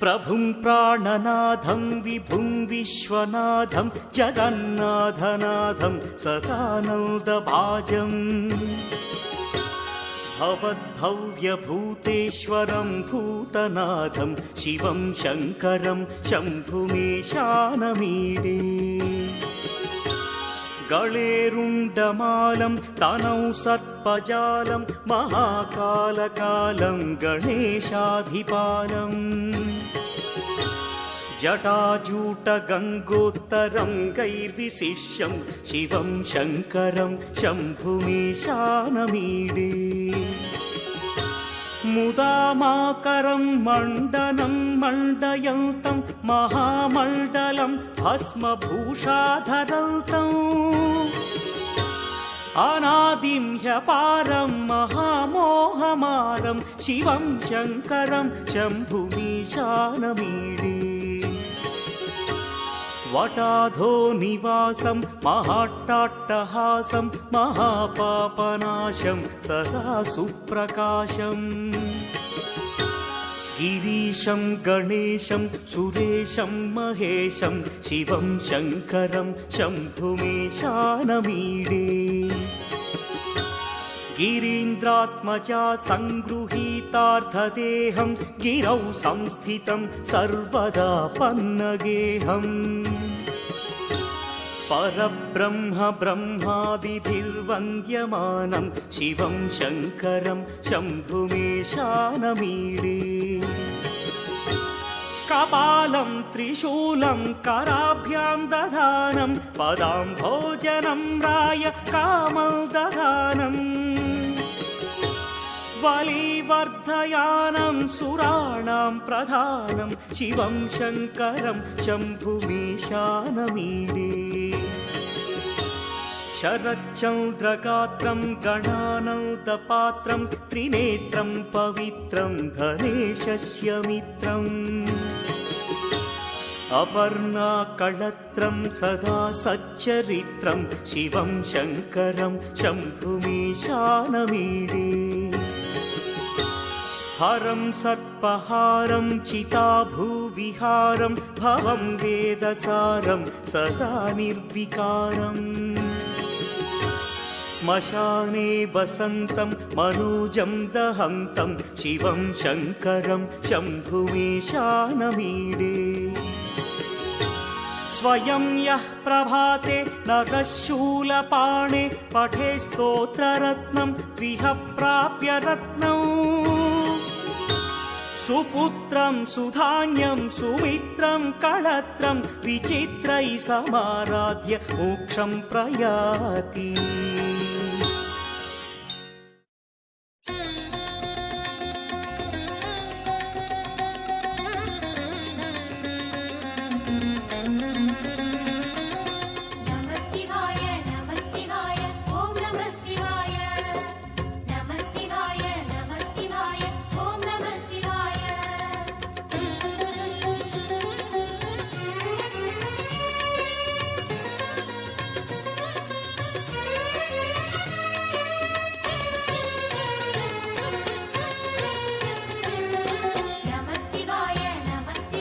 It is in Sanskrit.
प्रभुं प्राणनाथं विभुं विश्वनाथं जगन्नाथनाथं सदानन्दभाजम् भवद्भव्यभूतेश्वरं भूतनाथं शिवं शङ्करं शम्भुमीशानमीडे गळेरुण्डमालं तनौ सर्पजालं महाकालकालं गणेशाधिपालम् जटाजूटगङ्गोत्तरं गैर्विशिष्यं शिवं शङ्करं शम्भुमीशानमीडे मुदामाकरं मण्डनं मण्डयन्तं महामण्डलं भस्मभूषाधरन्तम् अनादिं ह्यपारं महामोहमारं शिवं शङ्करं शम्भुमीशानमीडे वटाधो निवासं महाट्टाट्टहासं महापापनाशं सदा सुप्रकाशम् गिरीशं गणेशं सुरेशं महेशं शिवं शङ्करं शम्भुमीशानमीडे गिरीन्द्रात्मजा सङ्गृहीतार्थदेहं गिरौ संस्थितं सर्वदा पन्नगेहम् परब्रह्म ब्रह्मादिभिर्वन्द्यमानं शिवं शङ्करं शम्भुमीशानमीडे कपालं त्रिशूलं कराभ्यां दधानं पदाम्भोजनं राय कामदधानम् बलिवर्धयानं सुराणां प्रधानं शिवं शङ्करं शम्भुमीशानमीडे शरच्चन्द्रगात्रं गणानन्दपात्रं त्रिनेत्रं पवित्रं धनेशस्य मित्रम् अपर्णाकळत्रं सदा सच्चरित्रं शिवं शङ्करं शम्भुमीशानमीडे हरं सर्पहारं चिताभूविहारं भवं वेदसारं सदा निर्विकारम् श्मशाने वसन्तं मनोजं दहन्तं शिवं शङ्करं शम्भुमीशानमीडे स्वयं यः प्रभाते नरः शूलपाणे पठे स्तोत्ररत्नं द्विह प्राप्य रत्नम् सुपुत्रं सुधान्यं सुमित्रं कळत्रं विचित्रैः समाराध्य मोक्षं प्रयाति।